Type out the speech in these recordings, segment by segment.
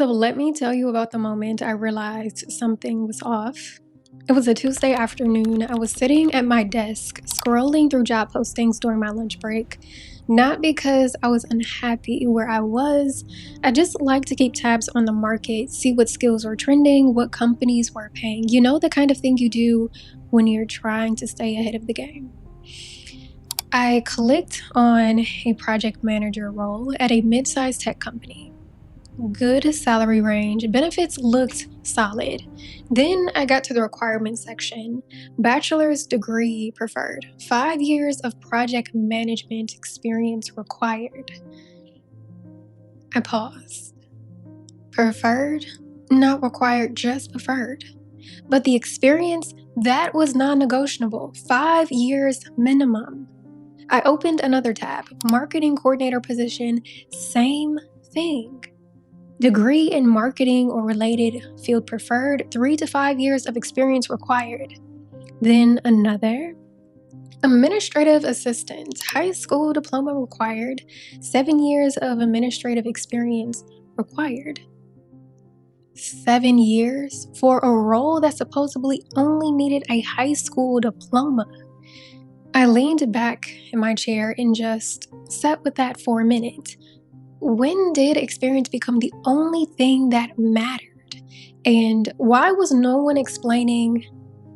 So let me tell you about the moment I realized something was off. It was a Tuesday afternoon. I was sitting at my desk scrolling through job postings during my lunch break. Not because I was unhappy where I was, I just like to keep tabs on the market, see what skills were trending, what companies were paying. You know, the kind of thing you do when you're trying to stay ahead of the game. I clicked on a project manager role at a mid sized tech company. Good salary range, benefits looked solid. Then I got to the requirements section. Bachelor's degree preferred, 5 years of project management experience required. I paused. Preferred? Not required, just preferred. But the experience, that was non negotiable. 5 years minimum. I opened another tab, marketing coordinator position, same thing. Degree in marketing or related field preferred, 3 to 5 years of experience required. Then another. Administrative assistant, high school diploma required, 7 years of administrative experience required. 7 years for a role that supposedly only needed a high school diploma. I leaned back in my chair and just sat with that for a minute. When did experience become the only thing that mattered? And why was no one explaining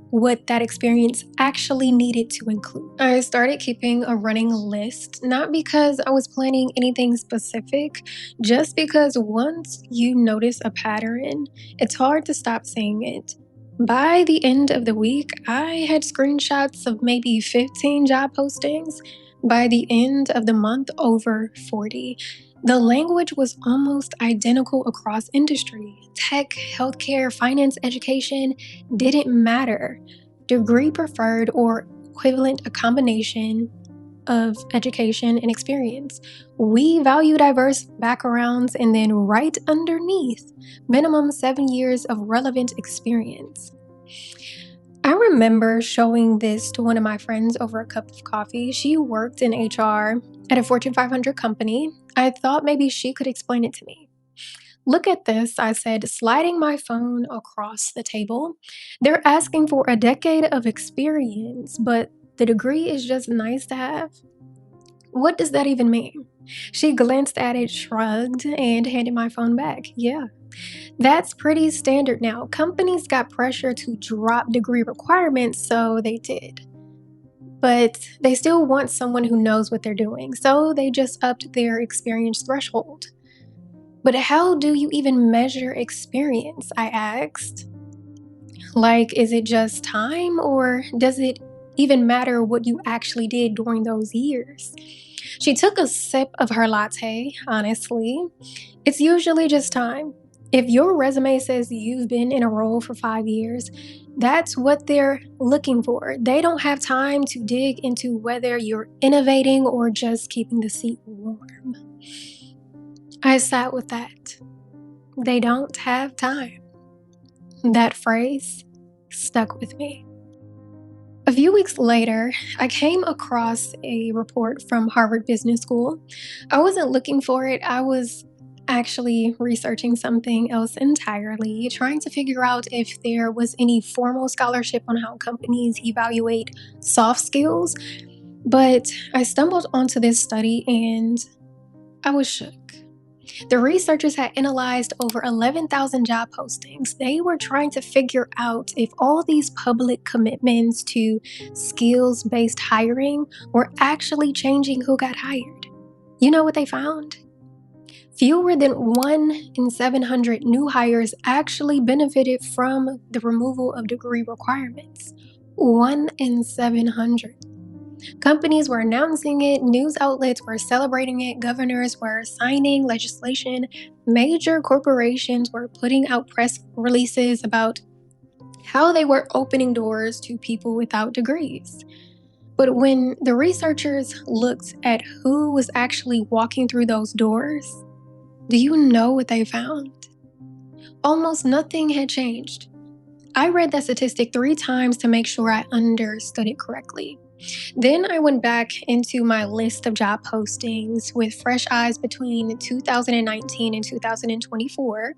what that experience actually needed to include? I started keeping a running list, not because I was planning anything specific, just because once you notice a pattern, it's hard to stop saying it. By the end of the week, I had screenshots of maybe 15 job postings. By the end of the month, over 40. The language was almost identical across industry. Tech, healthcare, finance, education didn't matter. Degree preferred or equivalent, a combination of education and experience. We value diverse backgrounds, and then right underneath, minimum 7 years of relevant experience. I remember showing this to one of my friends over a cup of coffee. She worked in HR at a Fortune 500 company. I thought maybe she could explain it to me. Look at this, I said, sliding my phone across the table. They're asking for a decade of experience, but the degree is just nice to have. What does that even mean? She glanced at it, shrugged, and handed my phone back. Yeah, that's pretty standard now. Companies got pressure to drop degree requirements, so they did. But they still want someone who knows what they're doing, so they just upped their experience threshold. But how do you even measure experience? I asked. Like, is it just time, or does it even matter what you actually did during those years? She took a sip of her latte, honestly. It's usually just time. If your resume says you've been in a role for 5 years, that's what they're looking for. They don't have time to dig into whether you're innovating or just keeping the seat warm. I sat with that. They don't have time. That phrase stuck with me. A few weeks later, I came across a report from Harvard Business School. I wasn't looking for it, I was actually researching something else entirely, trying to figure out if there was any formal scholarship on how companies evaluate soft skills. But I stumbled onto this study and I was shook. The researchers had analyzed over 11,000 job postings. They were trying to figure out if all these public commitments to skills based hiring were actually changing who got hired. You know what they found? Fewer than 1 in 700 new hires actually benefited from the removal of degree requirements. 1 in 700. Companies were announcing it, news outlets were celebrating it, governors were signing legislation, major corporations were putting out press releases about how they were opening doors to people without degrees. But when the researchers looked at who was actually walking through those doors, do you know what they found? Almost nothing had changed. I read that statistic 3 times to make sure I understood it correctly. Then I went back into my list of job postings with fresh eyes between 2019 and 2024.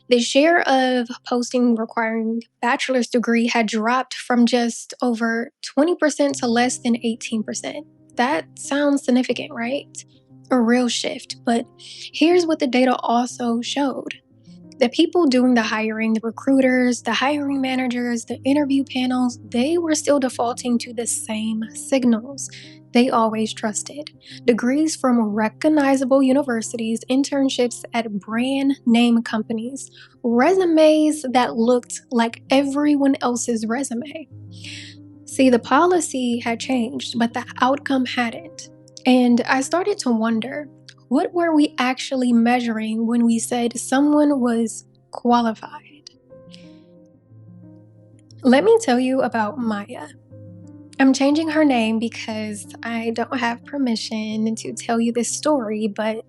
The share of posting requiring bachelor's degree had dropped from just over 20% to less than 18%. That sounds significant, right? A real shift. But here's what the data also showed: the people doing the hiring, the recruiters, the hiring managers, the interview panels, they were still defaulting to the same signals they always trusted: degrees from recognizable universities, internships at brand name companies, resumes that looked like everyone else's resume. See, the policy had changed, but the outcome hadn't. And I started to wonder, what were we actually measuring when we said someone was qualified? Let me tell you about Maya. I'm changing her name because I don't have permission to tell you this story, but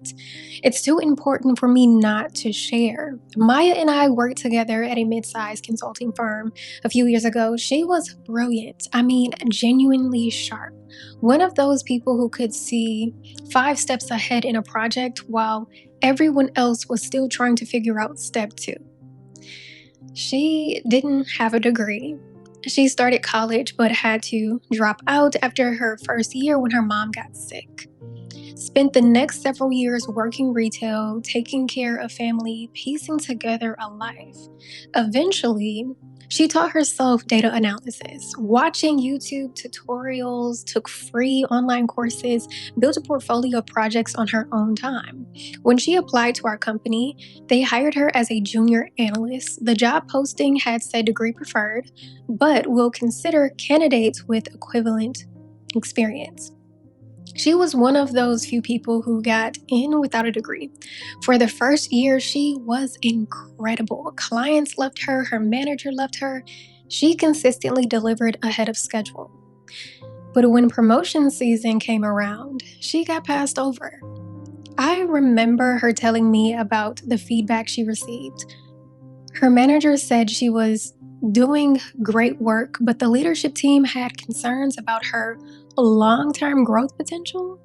it's too important for me not to share. Maya and I worked together at a mid sized consulting firm a few years ago. She was brilliant. I mean, genuinely sharp. One of those people who could see 5 steps ahead in a project while everyone else was still trying to figure out step 2. She didn't have a degree. She started college but had to drop out after her first year when her mom got sick. Spent the next several years working retail, taking care of family, piecing together a life. Eventually, she taught herself data analysis, watching YouTube tutorials, took free online courses, built a portfolio of projects on her own time. When she applied to our company, they hired her as a junior analyst. The job posting had said degree preferred, but will consider candidates with equivalent experience. She was one of those few people who got in without a degree. For the first year, she was incredible. Clients loved her, her manager loved her. She consistently delivered ahead of schedule. But when promotion season came around, she got passed over. I remember her telling me about the feedback she received. Her manager said she was doing great work, but the leadership team had concerns about her long-term growth potential.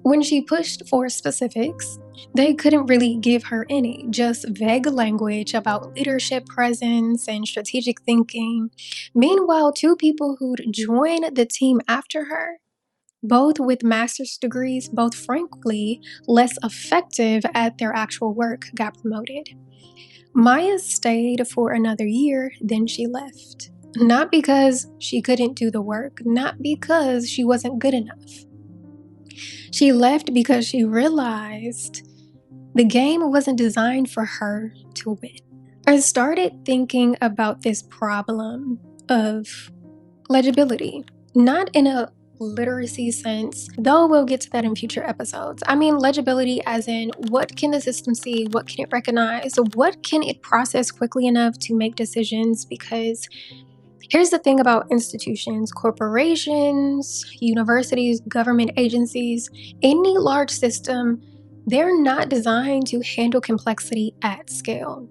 When she pushed for specifics, they couldn't really give her any, just vague language about leadership presence and strategic thinking. Meanwhile, 2 people who'd joined the team after her, both with master's degrees, both frankly less effective at their actual work, got promoted. Maya stayed for another year, then she left. Not because she couldn't do the work, not because she wasn't good enough. She left because she realized the game wasn't designed for her to win. I started thinking about this problem of legibility, not in a literacy sense, though we'll get to that in future episodes. I mean legibility as in, what can the system see? What can it recognize? What can it process quickly enough to make decisions? Because here's the thing about institutions, corporations, universities, government agencies, any large system, they're not designed to handle complexity at scale.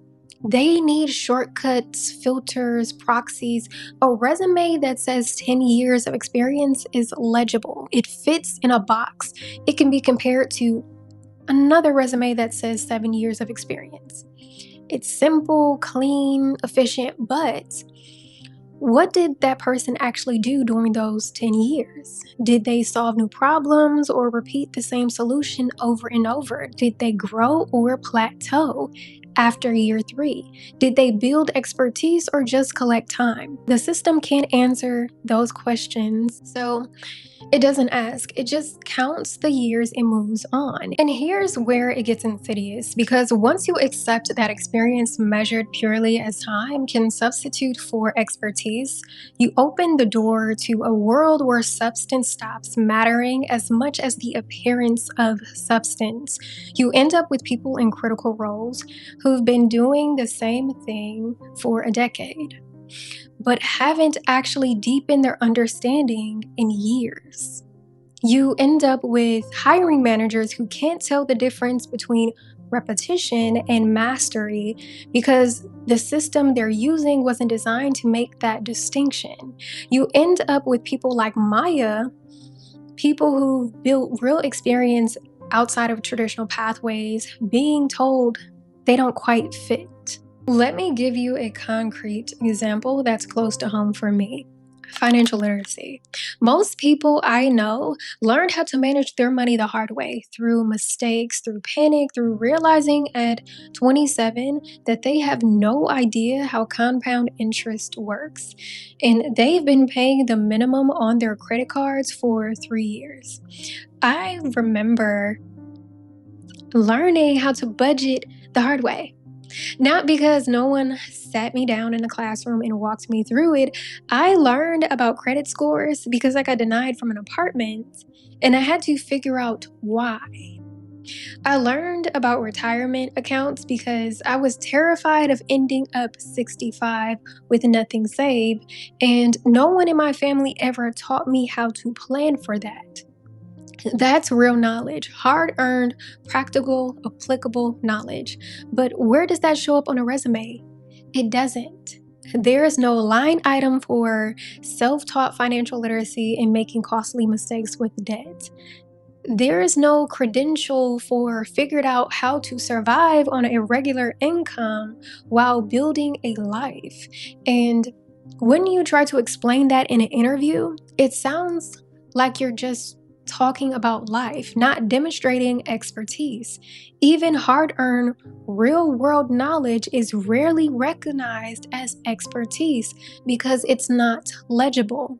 They need shortcuts, filters, proxies. A resume that says 10 years of experience is legible. It fits in a box. It can be compared to another resume that says 7 years of experience. It's simple, clean, efficient, but what did that person actually do during those 10 years? Did they solve new problems or repeat the same solution over and over? Did they grow or plateau after year 3? Did they build expertise or just collect time? The system can't answer those questions, so it doesn't ask, it just counts the years and moves on. And here's where it gets insidious, because once you accept that experience measured purely as time can substitute for expertise, you open the door to a world where substance stops mattering as much as the appearance of substance. You end up with people in critical roles who've been doing the same thing for a decade, but haven't actually deepened their understanding in years. You end up with hiring managers who can't tell the difference between repetition and mastery because the system they're using wasn't designed to make that distinction. You end up with people like Maya, people who've built real experience outside of traditional pathways, being told they don't quite fit. Let me give you a concrete example that's close to home for me. Financial literacy. Most people I know learned how to manage their money the hard way through mistakes, through panic, through realizing at 27 that they have no idea how compound interest works. And they've been paying the minimum on their credit cards for 3 years. I remember learning how to budget the hard way. Not because no one sat me down in a classroom and walked me through it. I learned about credit scores because I got denied from an apartment and I had to figure out why. I learned about retirement accounts because I was terrified of ending up 65 with nothing saved, and no one in my family ever taught me how to plan for that. That's real knowledge, hard earned, practical, applicable knowledge. But where does that show up on a resume? It doesn't. There is no line item for self taught financial literacy and making costly mistakes with debt. There is no credential for figured out how to survive on a irregular income while building a life. And when you try to explain that in an interview, it sounds like you're just talking about life, not demonstrating expertise. Even hard earned, real world knowledge is rarely recognized as expertise because it's not legible.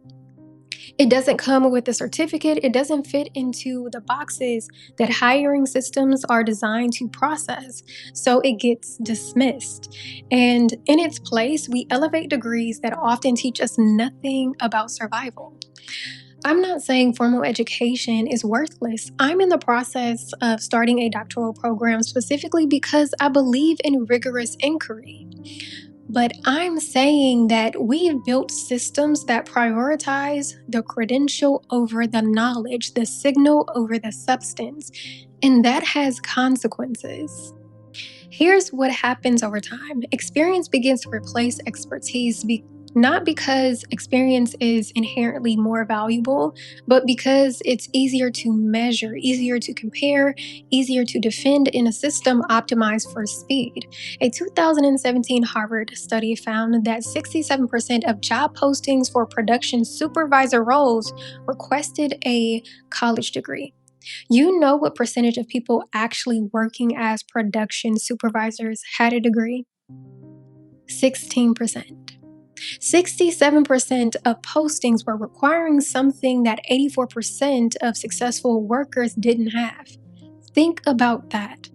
It doesn't come with a certificate. It doesn't fit into the boxes that hiring systems are designed to process. So it gets dismissed. And in its place, we elevate degrees that often teach us nothing about survival. I'm not saying formal education is worthless. I'm in the process of starting a doctoral program specifically because I believe in rigorous inquiry. But I'm saying that we've built systems that prioritize the credential over the knowledge, the signal over the substance, and that has consequences. Here's what happens over time: experience begins to replace expertise, not because experience is inherently more valuable, but because it's easier to measure, easier to compare, easier to defend in a system optimized for speed. A 2017 Harvard study found that 67% of job postings for production supervisor roles requested a college degree. You know what percentage of people actually working as production supervisors had a degree? 16%. 67% of postings were requiring something that 84% of successful workers didn't have. Think about that.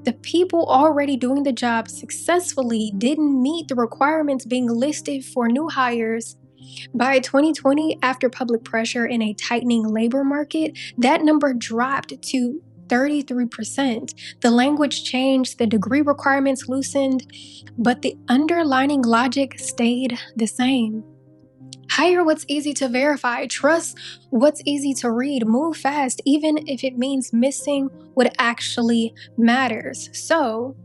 The people already doing the job successfully didn't meet the requirements being listed for new hires. By 2020, after public pressure in a tightening labor market, that number dropped to 33%. The language changed, the degree requirements loosened, but the underlying logic stayed the same. Hire what's easy to verify, trust what's easy to read, move fast, even if it means missing what actually matters. So,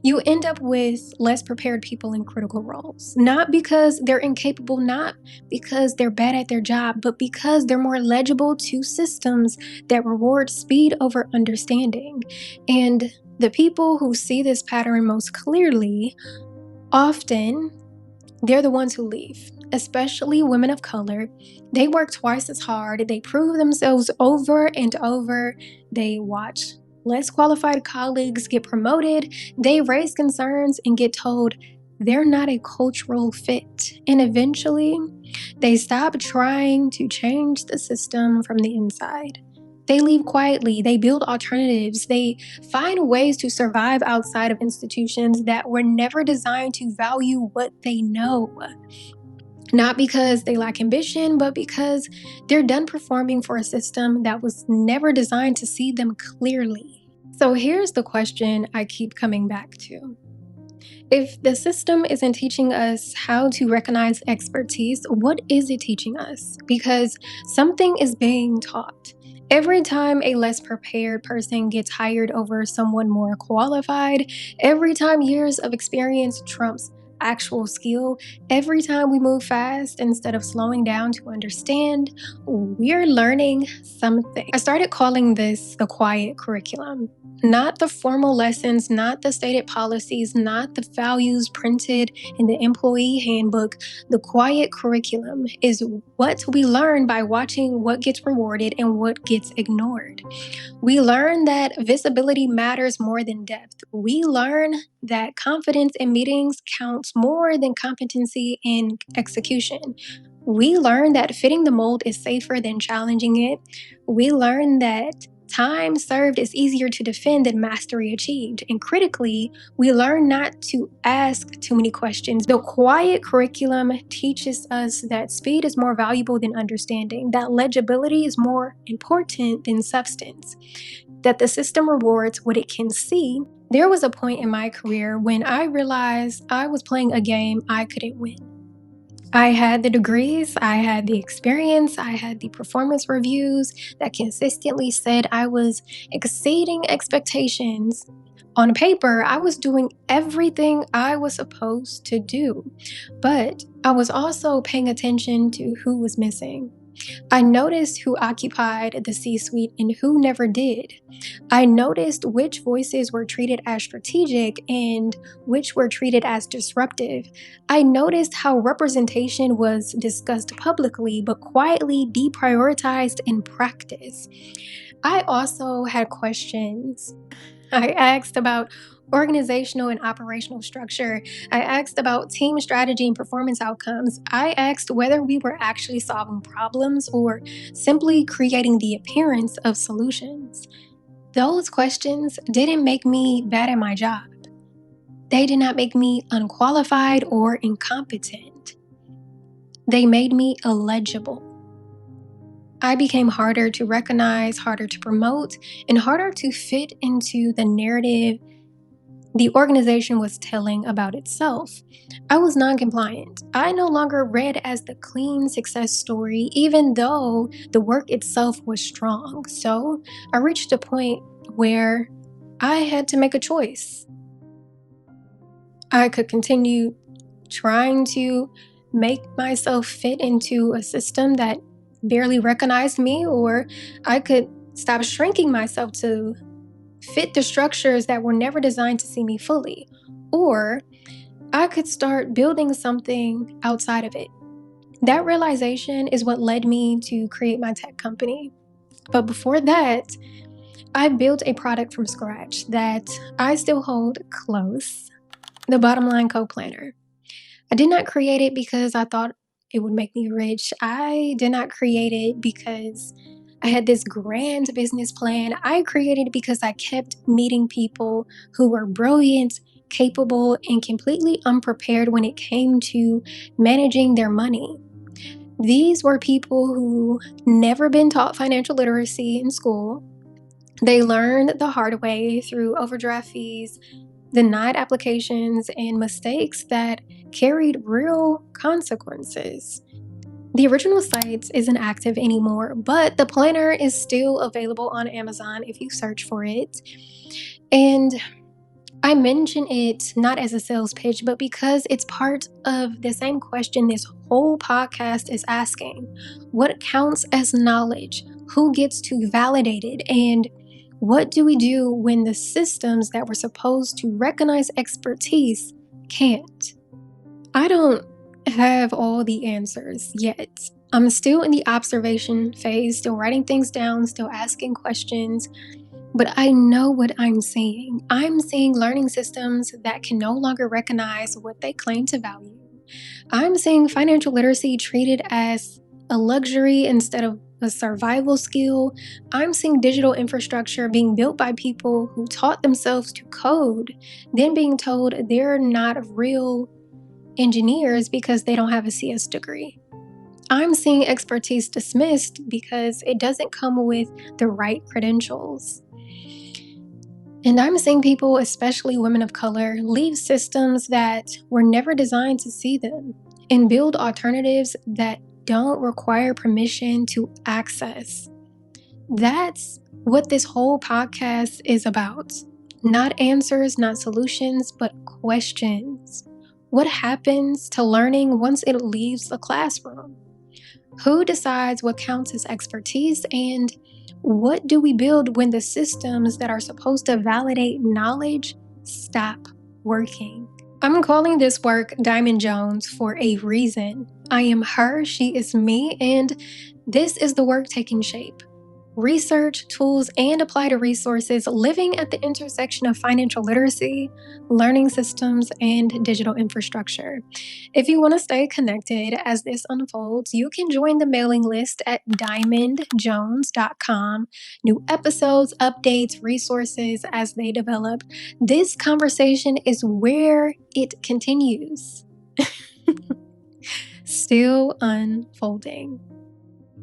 you end up with less prepared people in critical roles. Not because they're incapable, not because they're bad at their job, but because they're more legible to systems that reward speed over understanding. And the people who see this pattern most clearly, often they're the ones who leave, especially women of color. They work twice as hard, they prove themselves over and over, they watch less qualified colleagues get promoted, they raise concerns and get told they're not a cultural fit. And eventually, they stop trying to change the system from the inside. They leave quietly, they build alternatives, they find ways to survive outside of institutions that were never designed to value what they know. Not because they lack ambition, but because they're done performing for a system that was never designed to see them clearly. So here's the question I keep coming back to. If the system isn't teaching us how to recognize expertise, what is it teaching us? Because something is being taught. Every time a less prepared person gets hired over someone more qualified, every time years of experience trumps actual skill, every time we move fast instead of slowing down to understand, we're learning something. I started calling this the quiet curriculum. Not the formal lessons, not the stated policies, not the values printed in the employee handbook. The quiet curriculum is what we learn by watching what gets rewarded and what gets ignored. We learn that visibility matters more than depth. We learn that confidence in meetings counts more than competency in execution. We learn that fitting the mold is safer than challenging it. We learn that time served is easier to defend than mastery achieved. And critically, we learn not to ask too many questions. The quiet curriculum teaches us that speed is more valuable than understanding, that legibility is more important than substance, that the system rewards what it can see. There was a point in my career when I realized I was playing a game I couldn't win. I had the degrees, I had the experience, I had the performance reviews that consistently said I was exceeding expectations. On paper, I was doing everything I was supposed to do, but I was also paying attention to who was missing. I noticed who occupied the C suite and who never did. I noticed which voices were treated as strategic and which were treated as disruptive. I noticed how representation was discussed publicly but quietly deprioritized in practice. I also had questions. I asked about organizational and operational structure. I asked about team strategy and performance outcomes. I asked whether we were actually solving problems or simply creating the appearance of solutions. Those questions didn't make me bad at my job. They did not make me unqualified or incompetent. They made me illegible. I became harder to recognize, harder to promote, and harder to fit into the narrative the organization was telling about itself. I was non compliant. I no longer read as the clean success story, even though the work itself was strong. So I reached a point where I had to make a choice. I could continue trying to make myself fit into a system that barely recognized me, or I could stop shrinking myself to fit the structures that were never designed to see me fully. Or I could start building something outside of it. That realization is what led me to create my tech company. But before that, I built a product from scratch that I still hold close, the Bottom Line Co-Planner. I did not create it because I thought it would make me rich. I did not create it because I had this grand business plan. I created it because I kept meeting people who were brilliant, capable, and completely unprepared when it came to managing their money. These were people who never been taught financial literacy in school. They learned the hard way through overdraft fees, denied applications, and mistakes that carried real consequences. The original site isn't active anymore, but the planner is still available on Amazon if you search for it. And I mention it not as a sales pitch, but because it's part of the same question this whole podcast is asking. What counts as knowledge? Who gets to validate it? And what do we do when the systems that were supposed to recognize expertise can't? I don't have all the answers yet. I'm still in the observation phase, still writing things down, still asking questions, but I know what I'm seeing. I'm seeing learning systems that can no longer recognize what they claim to value. I'm seeing financial literacy treated as a luxury instead of a survival skill. I'm seeing digital infrastructure being built by people who taught themselves to code, then being told they're not real engineers because they don't have a CS degree. I'm seeing expertise dismissed because it doesn't come with the right credentials. And I'm seeing people, especially women of color, leave systems that were never designed to see them and build alternatives that don't require permission to access. That's what this whole podcast is about. Not answers, not solutions, but questions. What happens to learning once it leaves the classroom? Who decides what counts as expertise? And what do we build when the systems that are supposed to validate knowledge stop working? I'm calling this work Diamond Jones for a reason. I am her, she is me, and this is the work taking shape. Research, tools, and applied resources living at the intersection of financial literacy, learning systems, and digital infrastructure. If you want to stay connected as this unfolds, you can join the mailing list at diamondjones.com. New episodes, updates, resources as they develop. This conversation is where it continues. Still unfolding.